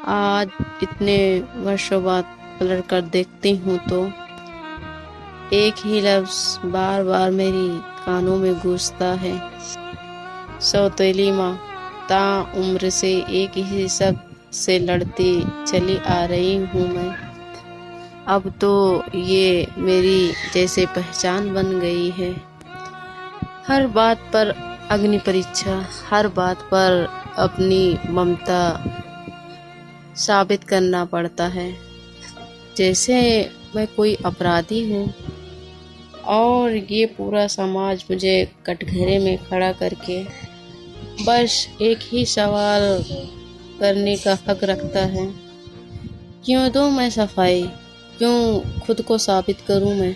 आज इतने वर्षों बाद पलट कर देखती हूँ तो एक ही लफ्ज़ बार बार मेरी कानों में गूंजता है। सौतेली माँ, ताउम्र से एक ही शब्द से लड़ती चली आ रही हूँ मैं। अब तो ये मेरी जैसे पहचान बन गई है। हर बात पर अग्नि परीक्षा, हर बात पर अपनी ममता साबित करना पड़ता है, जैसे मैं कोई अपराधी हूँ और ये पूरा समाज मुझे कटघरे में खड़ा करके बस एक ही सवाल करने का हक रखता है। क्यों दूँ मैं सफाई, क्यों खुद को साबित करूँ मैं?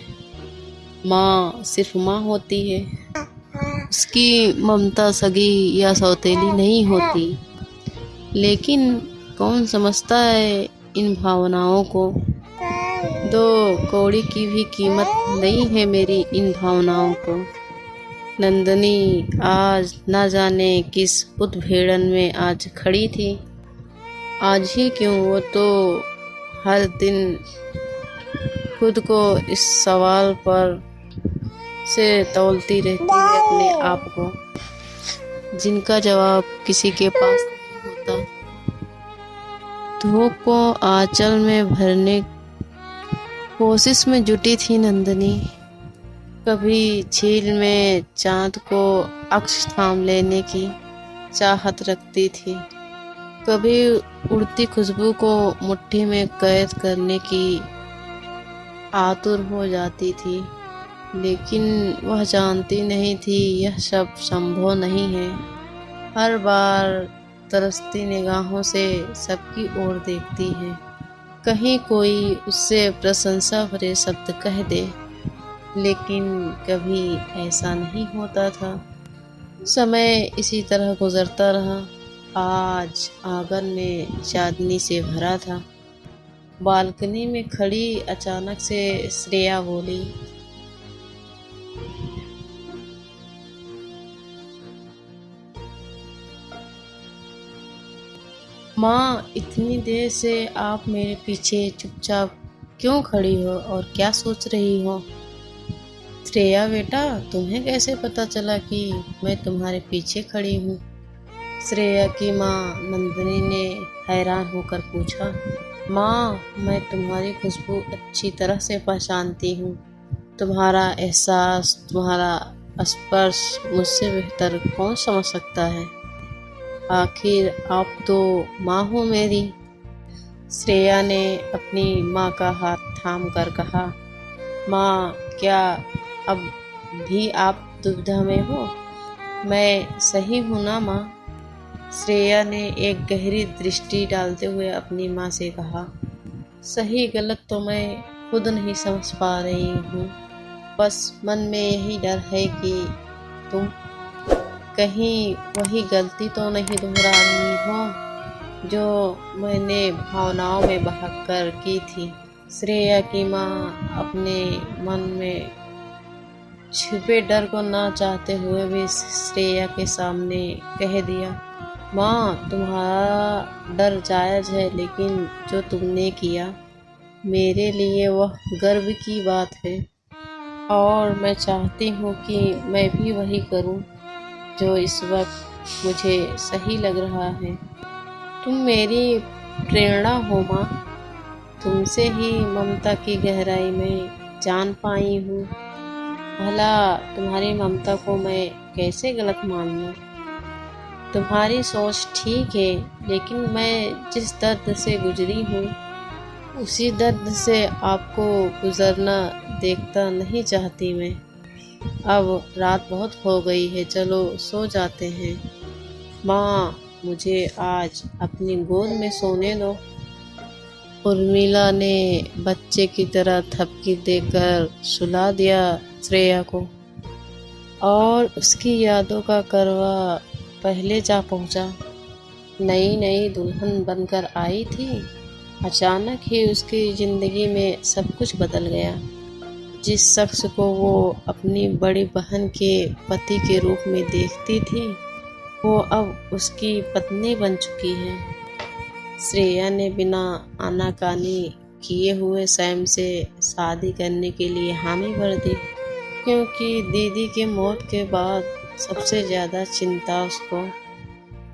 माँ सिर्फ माँ होती है, उसकी ममता सगी या सौतेली नहीं होती। लेकिन कौन समझता है इन भावनाओं को? दो कौड़ी की भी कीमत नहीं है मेरी इन भावनाओं को। नंदनी आज ना जाने किस उद्भेड़न में आज खड़ी थी। आज ही क्यों, वो तो हर दिन खुद को इस सवाल पर से तौलती रहती है अपने आप को, जिनका जवाब किसी के पास नहीं होता। धूप को आंचल में भरने कोशिश में जुटी थी नंदनी। कभी झील में चांद को अक्ष थाम लेने की चाहत रखती थी, कभी उड़ती खुशबू को मुट्ठी में कैद करने की आतुर हो जाती थी। लेकिन वह जानती नहीं थी यह सब संभव नहीं है। हर बार तरसती निगाहों से सबकी ओर देखती है, कहीं कोई उससे प्रशंसा भरे शब्द कह दे, लेकिन कभी ऐसा नहीं होता था। समय इसी तरह गुजरता रहा। आज आंगन में चांदनी से भरा था। बालकनी में खड़ी अचानक से श्रेया बोली, माँ इतनी देर से आप मेरे पीछे चुपचाप क्यों खड़ी हो और क्या सोच रही हो? श्रेया बेटा, तुम्हें कैसे पता चला कि मैं तुम्हारे पीछे खड़ी हूँ? श्रेया की माँ नंदिनी ने हैरान होकर पूछा। माँ, मैं तुम्हारी खुशबू अच्छी तरह से पहचानती हूँ। तुम्हारा एहसास, तुम्हारा स्पर्श मुझसे बेहतर कौन समझ सकता है? आखिर आप तो माँ हो मेरी। श्रेया ने अपनी माँ का हाथ थाम कर कहा। माँ, क्या अब भी आप दुविधा में हो? मैं सही हूँ ना माँ? श्रेया ने एक गहरी दृष्टि डालते हुए अपनी माँ से कहा। सही गलत तो मैं खुद नहीं समझ पा रही हूँ। बस मन में यही डर है कि तुम कहीं वही गलती तो नहीं दोहरा रही हो जो मैंने भावनाओं में बहकर की थी। श्रेया की माँ अपने मन में छिपे डर को ना चाहते हुए भी श्रेया के सामने कह दिया। माँ, तुम्हारा डर जायज़ है, लेकिन जो तुमने किया मेरे लिए वह गर्व की बात है, और मैं चाहती हूँ कि मैं भी वही करूँ जो इस वक्त मुझे सही लग रहा है। तुम मेरी प्रेरणा हो माँ, तुमसे ही ममता की गहराई में जान पाई हूँ। भला तुम्हारी ममता को मैं कैसे गलत मान लूँ? तुम्हारी सोच ठीक है, लेकिन मैं जिस दर्द से गुजरी हूँ उसी दर्द से आपको गुजरना देखता नहीं चाहती मैं। अब रात बहुत हो गई है, चलो सो जाते हैं। माँ, मुझे आज अपनी गोद में सोने दो। उर्मिला ने बच्चे की तरह थपकी देकर सुला दिया श्रेया को, और उसकी यादों का करवा पहले जा पहुंचा। नई नई दुल्हन बनकर आई थी, अचानक ही उसकी ज़िंदगी में सब कुछ बदल गया। जिस शख्स को वो अपनी बड़ी बहन के पति के रूप में देखती थी, वो अब उसकी पत्नी बन चुकी है। श्रेया ने बिना आनाकानी किए हुए सैम से शादी करने के लिए हामी भर दी, क्योंकि दीदी के मौत के बाद सबसे ज़्यादा चिंता उसको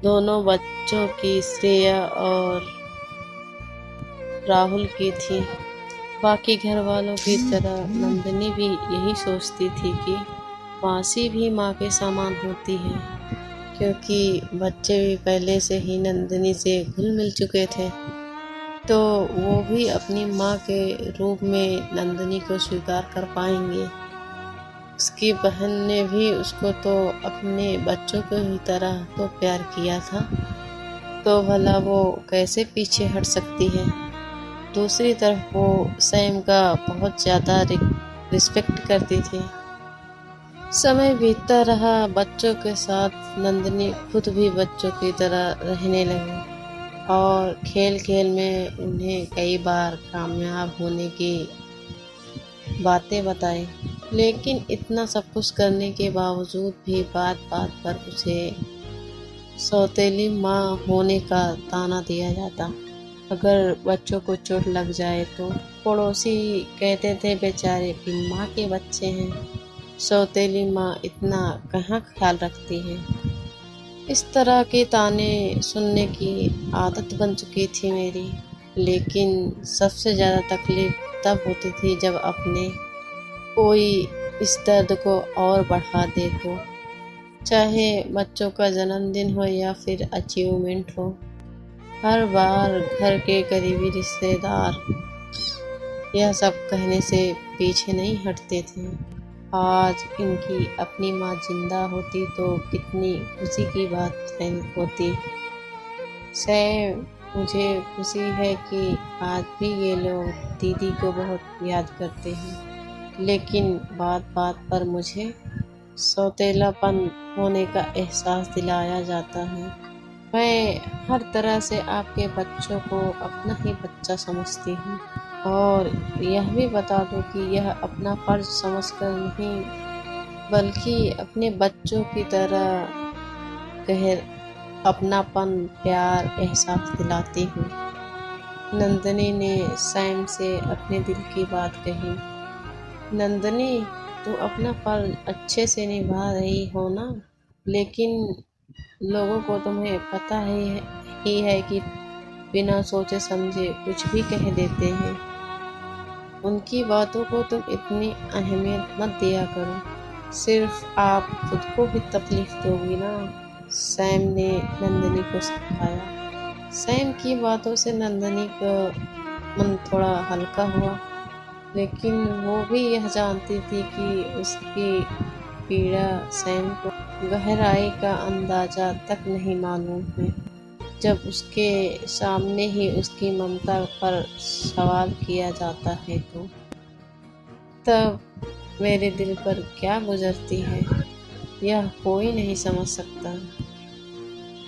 दोनों बच्चों की, श्रेया और राहुल की थी। बाकी घर वालों की तरह नंदिनी भी यही सोचती थी कि मासी भी माँ के समान होती है, क्योंकि बच्चे भी पहले से ही नंदिनी से घुल मिल चुके थे, तो वो भी अपनी माँ के रूप में नंदिनी को स्वीकार कर पाएंगे। उसकी बहन ने भी उसको तो अपने बच्चों को ही तरह तो प्यार किया था, तो भला वो कैसे पीछे हट सकती है। दूसरी तरफ वो सैम का बहुत ज़्यादा रिस्पेक्ट करती थी। समय बीतता रहा, बच्चों के साथ नंदिनी खुद भी बच्चों की तरह रहने लगी और खेल खेल में उन्हें कई बार कामयाब होने की बातें बताई। लेकिन इतना सब कुछ करने के बावजूद भी बात बात पर उसे सौतेली माँ होने का ताना दिया जाता। अगर बच्चों को चोट लग जाए तो पड़ोसी कहते थे बेचारे कि माँ के बच्चे हैं, सौतेली माँ इतना कहाँ ख्याल रखती है। इस तरह के ताने सुनने की आदत बन चुकी थी मेरी। लेकिन सबसे ज़्यादा तकलीफ तब होती थी जब अपने कोई इस दर्द को और बढ़ा दे, तो चाहे बच्चों का जन्मदिन हो या फिर अचीवमेंट हो, हर बार घर के करीबी रिश्तेदार यह सब कहने से पीछे नहीं हटते थे। आज इनकी अपनी माँ जिंदा होती तो कितनी खुशी की बात होती। सैम, मुझे खुशी है कि आज भी ये लोग दीदी को बहुत याद करते हैं, लेकिन बात बात पर मुझे सौतेलापन होने का एहसास दिलाया जाता है। मैं हर तरह से आपके बच्चों को अपना ही बच्चा समझती हूँ, और यह भी बता दूँ कि यह अपना फर्ज समझकर नहीं बल्कि अपने बच्चों की तरह अपनापन, प्यार, एहसास दिलाती हूँ। नंदिनी ने सैम से अपने दिल की बात कही। नंदिनी, तुम अपना फर्ज अच्छे से निभा रही हो ना, लेकिन लोगों को तुम्हें पता ही है कि बिना सोचे समझे कुछ भी कह देते हैं। उनकी बातों को तुम इतनी अहमियत मत दिया करो, सिर्फ आप खुद को भी तकलीफ दोगी ना, सैम ने नंदिनी को समझाया। सैम की बातों से नंदिनी का मन थोड़ा हल्का हुआ, लेकिन वो भी यह जानती थी कि उसकी पीड़ा सैम को गहराई का अंदाजा तक नहीं मालूम है। जब उसके सामने ही उसकी ममता पर सवाल किया जाता है तो तब मेरे दिल पर क्या गुजरती है, यह कोई नहीं समझ सकता।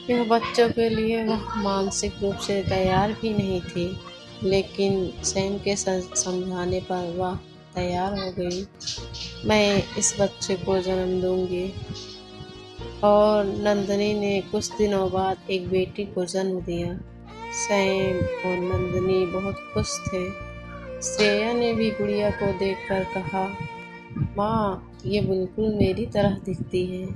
यह बच्चों के लिए वह मानसिक रूप से तैयार भी नहीं थी, लेकिन सैम के समझाने पर वह तैयार हो गई। मैं इस बच्चे को जन्म दूंगी। और नंदिनी ने कुछ दिनों बाद एक बेटी को जन्म दिया। सैम और नंदिनी बहुत खुश थे। श्रेया ने भी गुड़िया को देखकर कहा, माँ, ये बिल्कुल मेरी तरह दिखती है।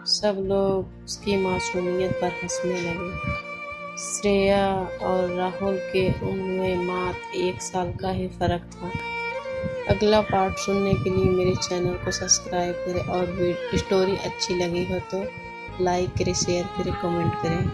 सब लोग उसकी मासूमियत पर हंसने लगे। श्रेया और राहुल के उम्र में मात्र 1 साल का ही फर्क था। अगला पार्ट सुनने के लिए मेरे चैनल को सब्सक्राइब करें, और स्टोरी अच्छी लगी हो तो लाइक करें, शेयर करें, कमेंट करें।